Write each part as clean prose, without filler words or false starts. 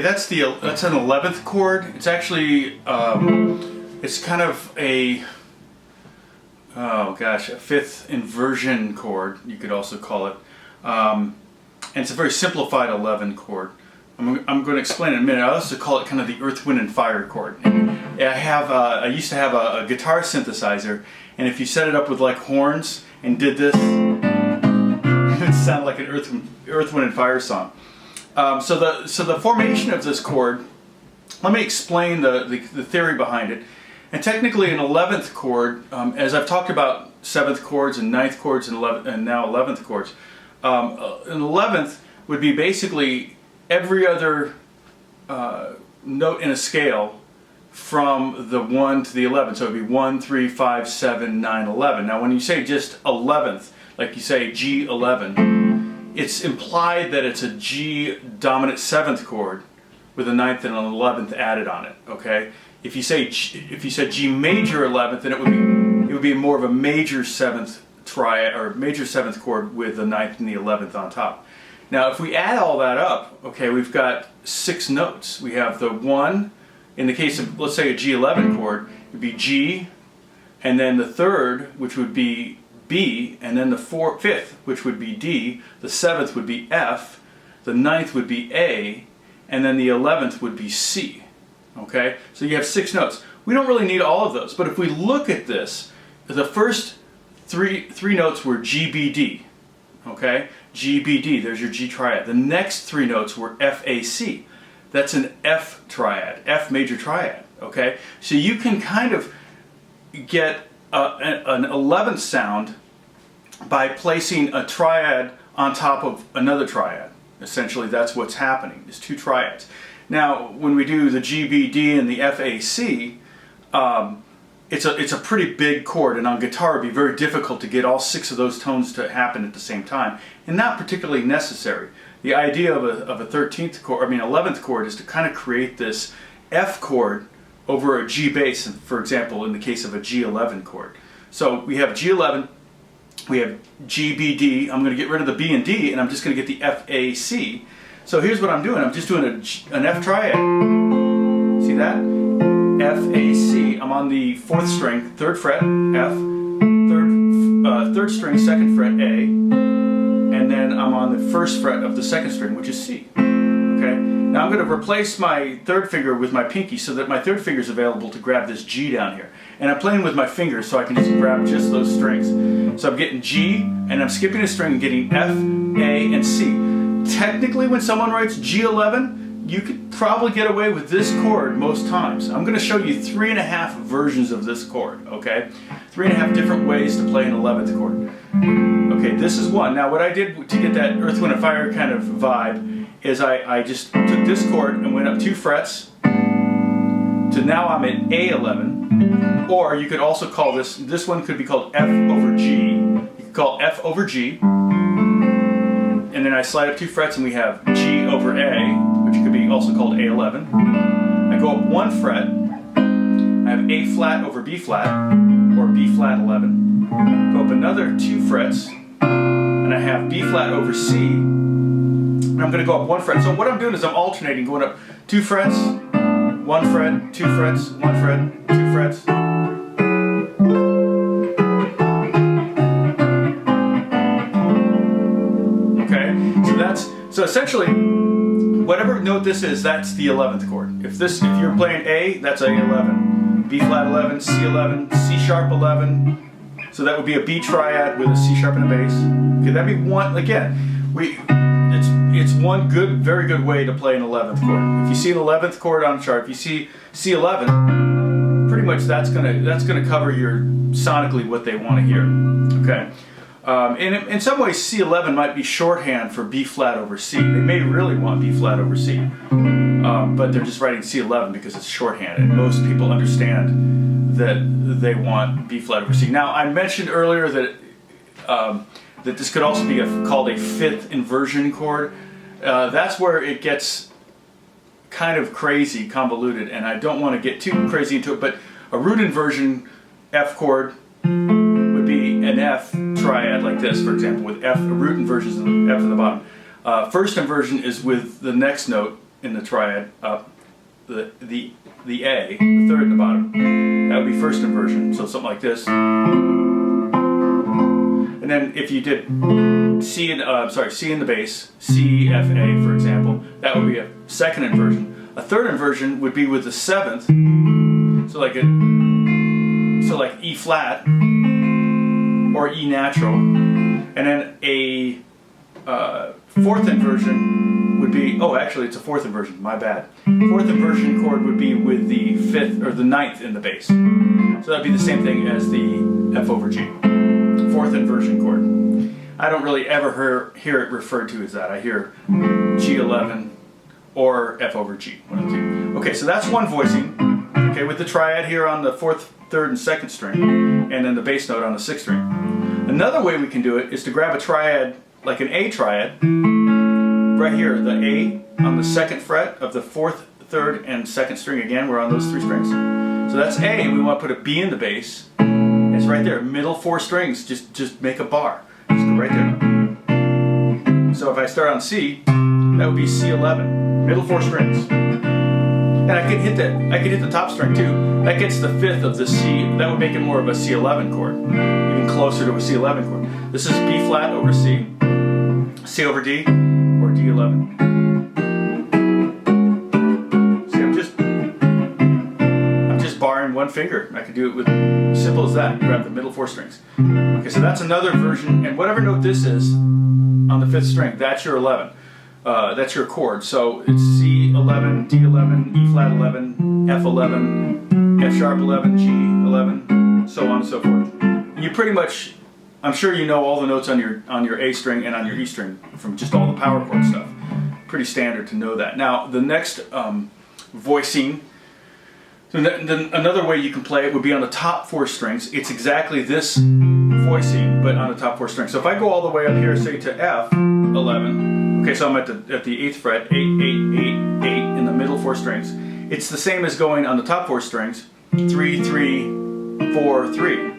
that's an 11th chord. It's actually it's kind of a a fifth inversion chord, you could also call it, and it's a very simplified 11 chord. I'm going to explain in a minute. I also call it kind of the Earth, Wind, and Fire chord. And I used to have a guitar synthesizer, and if you set it up with like horns and did this, it would sound like an Earth, Wind, and Fire song. So the formation of this chord, let me explain the theory behind it. And technically an 11th chord, as I've talked about 7th chords and 9th chords and now 11th chords, an 11th would be basically every other note in a scale from the 1 to the 11. So it would be 1, 3, 5, 7, 9, 11. Now when you say just 11th, like you say G11, it's implied that it's a G dominant 7th chord with a 9th and an 11th added on it, okay? If you said G major 11th, then it would be more of a major 7th triad, or major 7th chord with the 9th and the 11th on top. Now if we add all that up, okay, we've got 6 notes. We have the 1, in the case of, let's say, a G11 chord, it would be G, and then the 3rd, which would be B, and then the 5th, which would be D, the 7th would be F, the 9th would be A, and then the 11th would be C. Okay, so you have 6 notes. We don't really need all of those, but if we look at this, the first three notes were G, B, D. Okay, G, B, D, there's your G triad. The next 3 notes were F, A, C. That's an F triad, F major triad. Okay, so you can kind of get an 11th sound by placing a triad on top of another triad. Essentially, that's what's happening, is 2 triads. Now, when we do the G, B, D and the F, A, C, it's a pretty big chord, and on guitar it would be very difficult to get all 6 of those tones to happen at the same time, and not particularly necessary. The idea of a 13th chord, 11th chord, is to kind of create this F chord over a G bass, for example, in the case of a G11 chord. So we have G11, we have G, B, D. I'm going to get rid of the B and D, and I'm just going to get the F, A, C. So here's what I'm doing. I'm just doing an F triad. See that? F, A, C. I'm on the 4th string, 3rd fret, F, 3rd string, 2nd fret, A, and then I'm on the 1st fret of the 2nd string, which is C. Okay? Now I'm going to replace my 3rd finger with my pinky so that my 3rd finger is available to grab this G down here. And I'm playing with my fingers so I can just grab just those strings. So I'm getting G, and I'm skipping a string and getting F, A, and C. Technically, when someone writes G11, you could probably get away with this chord most times. I'm going to show you 3.5 versions of this chord, okay? 3.5 different ways to play an 11th chord. Okay, this is one. Now what I did to get that Earth, Wind, and Fire kind of vibe is I just took this chord and went up 2 frets to now I'm at A11, or you could also call this one could be called F over G. You could call F over G. And then I slide up 2 frets and we have G over A, which could be also called A11. I go up 1 fret, I have A flat over B flat, or B flat 11. Go up another 2 frets, and I have B flat over C, and I'm going to go up 1 fret. So what I'm doing is I'm alternating, going up 2 frets, 1 fret, 2 frets, 1 fret, 2 frets. So essentially, whatever note this is, that's the 11th chord. If you're playing A, that's A11, B flat 11, C11, C sharp 11. So that would be a B triad with a C sharp and a bass. Okay, that'd be one. Again, it's one very good way to play an 11th chord. If you see an 11th chord on a chart, if you see C11, pretty much that's gonna cover your sonically what they want to hear. Okay. In some ways, C11 might be shorthand for B flat over C. They may really want B flat over C, but they're just writing C11 because it's shorthand, and most people understand that they want B flat over C. Now, I mentioned earlier that that this could also be called a 5th inversion chord. That's where it gets kind of crazy, convoluted, and I don't want to get too crazy into it, but a root inversion F chord would be an F triad like this, for example, with F, root inversions of F at the bottom. First inversion is with the next note in the triad up, the A, the third at the bottom, that would be first inversion, so something like this. And then if you did C in the bass, C, F, A, for example, that would be a second inversion. A third inversion would be with the seventh, so like E flat or E natural, and then a fourth inversion would be, oh actually it's a fourth inversion, my bad. Fourth inversion chord would be with the fifth or the ninth in the bass. So that'd be the same thing as the F over G. Fourth inversion chord. I don't really ever hear it referred to as that. I hear G11 or F over G, one of the two. Okay, so that's one voicing. Okay, with the triad here on the fourth, third, and second string, and then the bass note on the sixth string. Another way we can do it is to grab a triad, like an A triad, right here, the A on the second fret of the fourth, third, and second string again. We're on those three strings. So that's A. We want to put a B in the bass. It's right there, middle four strings. Just make a bar. Just go right there. So if I start on C, that would be C11, middle four strings. And I could hit the top string too. That gets the fifth of the C. That would make it more of a C11 chord, even closer to a C11 chord. This is B flat over C, C over D, or D11. See, I'm just barring one finger. I could do it with simple as that. Grab the middle four strings. Okay, so that's another version, and whatever note this is on the fifth string, that's your 11. That's your chord. So it's C11, D11, E flat 11, F11, F sharp 11, G11, so on and so forth. You pretty much, I'm sure you know all the notes on your A string and on your E string from just all the power chord stuff. Pretty standard to know that. Now the next voicing, so another way you can play it would be on the top four strings. It's exactly this voicing, but on the top four strings. So if I go all the way up here, say to F11. Okay, so I'm at the 8th fret, 8, 8, 8, 8 in the middle four strings. It's the same as going on the top four strings, 3, 3, 4, 3.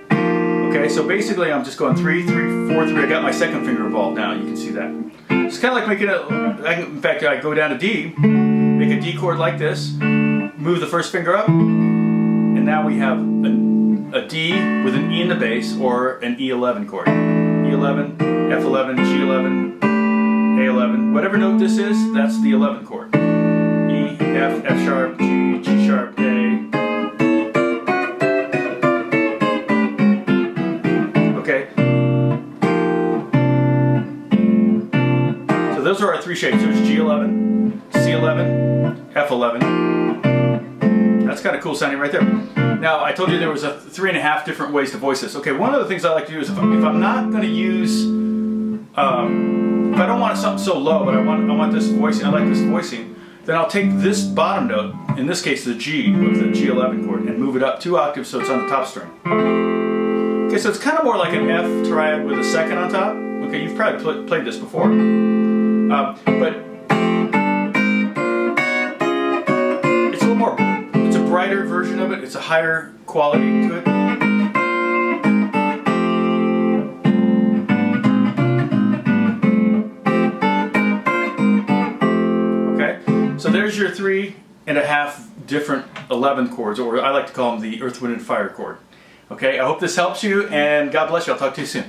Okay, so basically I'm just going 3, 3, 4, 3. I got my second finger involved now, you can see that. It's kind of like making in fact, I go down to D, make a D chord like this, move the first finger up, and now we have a D with an E in the bass, or an E11 chord. E11, F11, G11, A11, whatever note this is, that's the 11th chord. E, F, F sharp, G, G sharp, A. Okay. So those are our three shapes. There's G11, C11, F11. That's kind of cool sounding right there. Now, I told you there was 3.5 different ways to voice this. Okay, one of the things I like to do is if I'm not going to use if I don't want something so low, but I want this voicing, I like this voicing, then I'll take this bottom note, in this case the G of the G11 chord, and move it up 2 octaves so it's on the top string. Okay, so it's kind of more like an F triad with a second on top. Okay, you've probably played this before. But it's a little more, it's a brighter version of it, it's a higher quality to it. So there's your 3.5 different 11 chords, or I like to call them the Earth, Wind, and Fire chord. Okay, I hope this helps you, and God bless you. I'll talk to you soon.